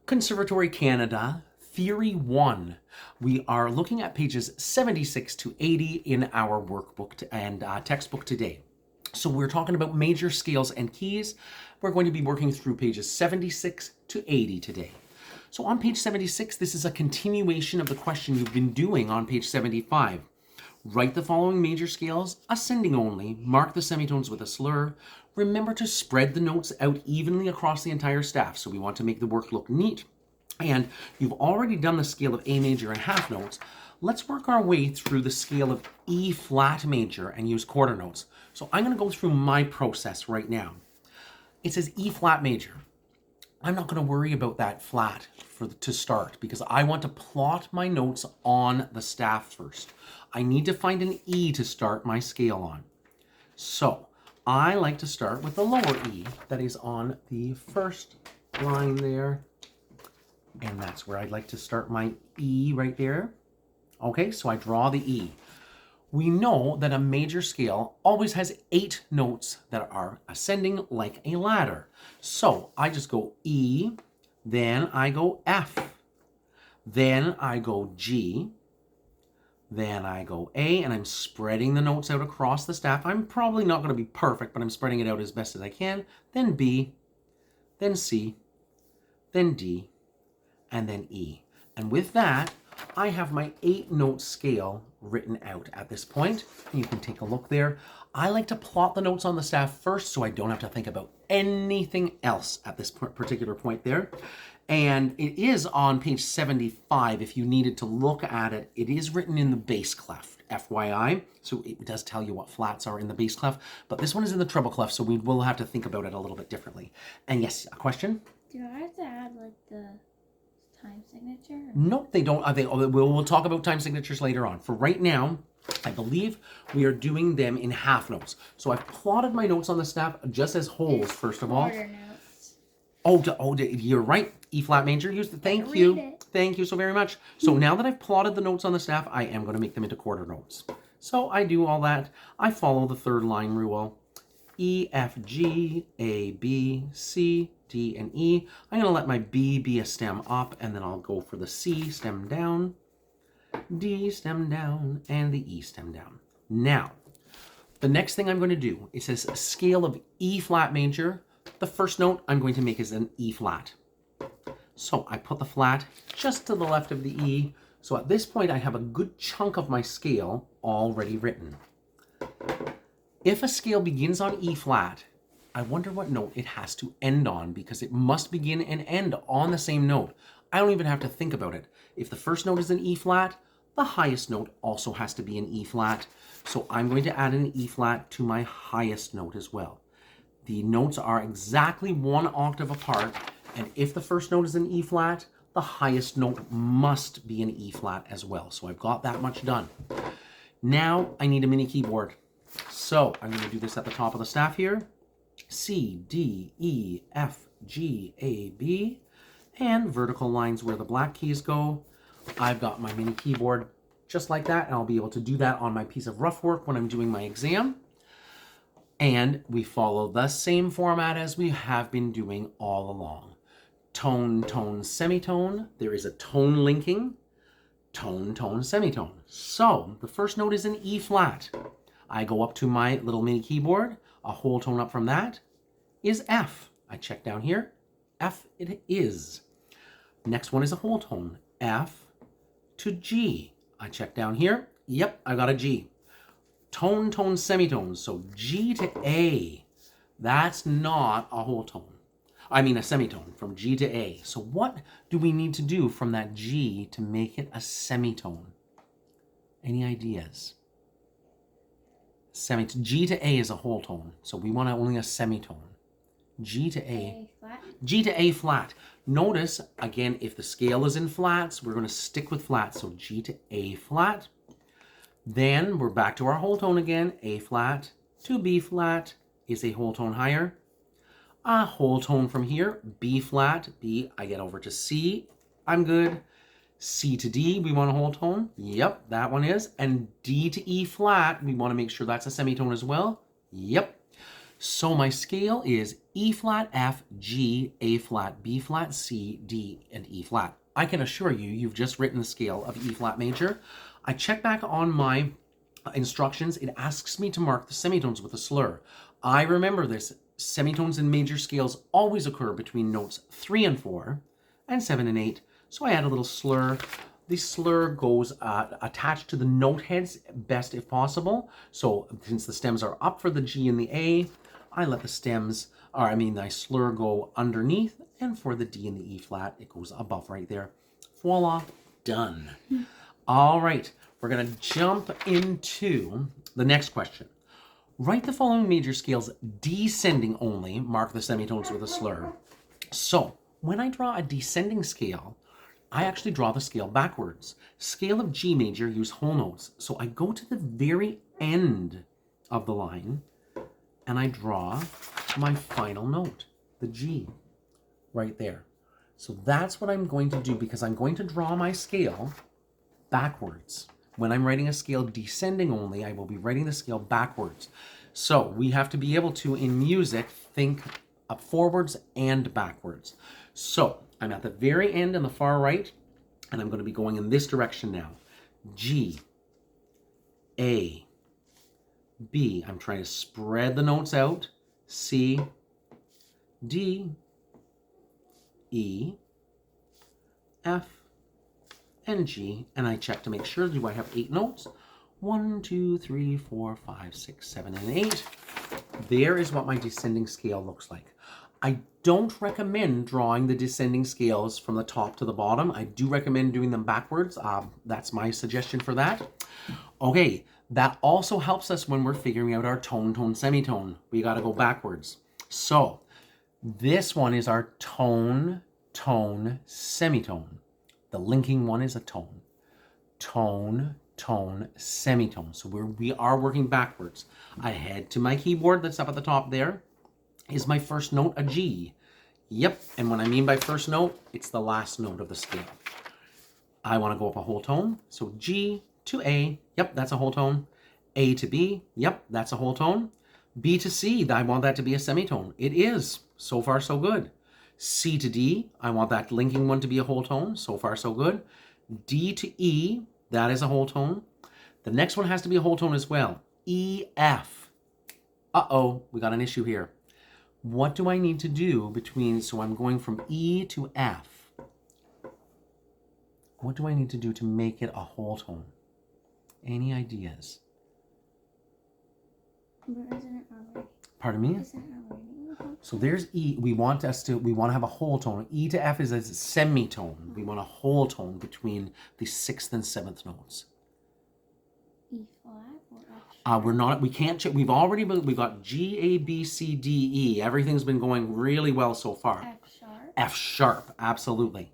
Conservatory Canada Theory 1. We are looking at pages 76 to 80 in our workbook and textbook today. So we're talking about major scales and keys. We're going to be working through pages 76 to 80 today. So on page 76, this is a continuation of the question you've been doing on page 75. Write the following major scales, ascending only. Mark the semitones with a slur. Remember to spread the notes out evenly across the entire staff. So we want to make the work look neat. And you've already done the scale of A major and half notes. Let's work our way through the scale of E flat major and use quarter notes. So I'm going to go through my process right now. It says E flat major. I'm not going to worry about that flat to start because I want to plot my notes on the staff first. I need to find an E to start my scale on. So I like to start with the lower E that is on the first line there. And that's where I'd like to start my E right there. Okay, so I draw the E. We know that a major scale always has 8 notes that are ascending like a ladder. So I just go E, then I go F, then I go G, then I go A, and I'm spreading the notes out across the staff. I'm probably not going to be perfect, but I'm spreading it out as best as I can. Then B, then C, then D, and then E. And with that, I have my 8-note scale written out at this point. And you can take a look there. I like to plot the notes on the staff first so I don't have to think about anything else at this particular point there. And it is on page 75 if you needed to look at it. It is written in the bass clef, FYI. So it does tell you what flats are in the bass clef. But this one is in the treble clef, so we will have to think about it a little bit differently. And yes, a question? Do I have to add like the time signature? No, they don't. We'll talk about time signatures later on. For right now, I believe we are doing them in half notes. So I've plotted my notes on the staff just as wholes, first of all. Quarter notes. You're right. E flat major. Thank you. Thank you so very much. So now that I've plotted the notes on the staff, I am going to make them into quarter notes. So I do all that. I follow the third line rule. E, F, G, A, B, C, D, and E. I'm going to let my B be a stem up, and then I'll go for the C stem down, D stem down, and the E stem down. Now, the next thing I'm going to do, it says a scale of E flat major. The first note I'm going to make is an E flat. So I put the flat just to the left of the E. So at this point, I have a good chunk of my scale already written. If a scale begins on E flat, I wonder what note it has to end on because it must begin and end on the same note. I don't even have to think about it. If the first note is an E flat, the highest note also has to be an E flat. So I'm going to add an E flat to my highest note as well. The notes are exactly 1 octave apart, and if the first note is an E flat, the highest note must be an E flat as well. So I've got that much done. Now I need a mini keyboard. So I'm going to do this at the top of the staff here. C, D, E, F, G, A, B, and vertical lines where the black keys go. I've got my mini keyboard just like that, and I'll be able to do that on my piece of rough work when I'm doing my exam. And we follow the same format as we have been doing all along. Tone, tone, semitone. There is a tone linking. Tone, tone, semitone. So the first note is an E flat. I go up to my little mini keyboard. A whole tone up from that is F. I check down here. F it is. Next one is a whole tone. F to G. I check down here. Yep, I got a G. Tone, tone, semitones. So G to A. That's not a whole tone. I mean a semitone from G to A. So what do we need to do from that G to make it a semitone? Any ideas? G to A is a whole tone, so we want only a semitone. G to A. Flat. G to A flat. Notice, again, if the scale is in flats, we're going to stick with flats. So G to A flat. Then we're back to our whole tone again. A flat to B flat is a whole tone higher. A whole tone from here. B flat. B, I get over to C. I'm good. C to D, we want a whole tone. Yep, that one is. And D to E flat, we want to make sure that's a semitone as well. Yep. So my scale is E flat, F, G, A flat, B flat, C, D, and E flat. I can assure you, you've just written the scale of E flat major. I check back on my instructions. It asks me to mark the semitones with a slur. I remember this. Semitones in major scales always occur between notes 3 and 4 and 7 and 8. So I add a little slur. The slur goes attached to the note heads best if possible. So since the stems are up for the G and the A, I let the the slur go underneath, and for the D and the E flat, it goes above right there. Voila, done. All right, we're gonna jump into the next question. Write the following major scales descending only, mark the semitones with a slur. So when I draw a descending scale, I actually draw the scale backwards. Scale of G major, use whole notes. So I go to the very end of the line and I draw my final note, the G, right there. So that's what I'm going to do, because I'm going to draw my scale backwards. When I'm writing a scale descending only, I will be writing the scale backwards. So we have to be able to, in music, think up forwards and backwards. So I'm at the very end on the far right, and I'm going to be going in this direction now. G, A, B. I'm trying to spread the notes out. C, D, E, F, and G. And I check to make sure, do I have 8 notes? 1, 2, 3, 4, 5, 6, 7, and 8. There is what my descending scale looks like. I don't recommend drawing the descending scales from the top to the bottom. I do recommend doing them backwards. That's my suggestion for that. Okay, that also helps us when we're figuring out our tone, tone, semitone. We got to go backwards. So this one is our tone, tone, semitone. The linking one is a tone. Tone, tone, semitone. So we are working backwards. I head to my keyboard that's up at the top there. Is my first note a G? Yep, and what I mean by first note, it's the last note of the scale. I want to go up a whole tone, so G to A, yep, that's a whole tone. A to B, yep, that's a whole tone. B to C, I want that to be a semitone. It is, so far so good. C to D, I want that linking one to be a whole tone, so far so good. D to E, that is a whole tone. The next one has to be a whole tone as well. E, F. Uh-oh, we got an issue here. What do I need to do between, so I'm going from E to F. What do I need to do to make it a whole tone? Any ideas? But isn't it already? Pardon me? Isn't it already? So there's E. We want to have a whole tone. E to F is a semitone. We want a whole tone between the 6th and 7th notes. E flat or F sharp? We've got G, A, B, C, D, E. Everything's been going really well so far. F sharp. F sharp, absolutely.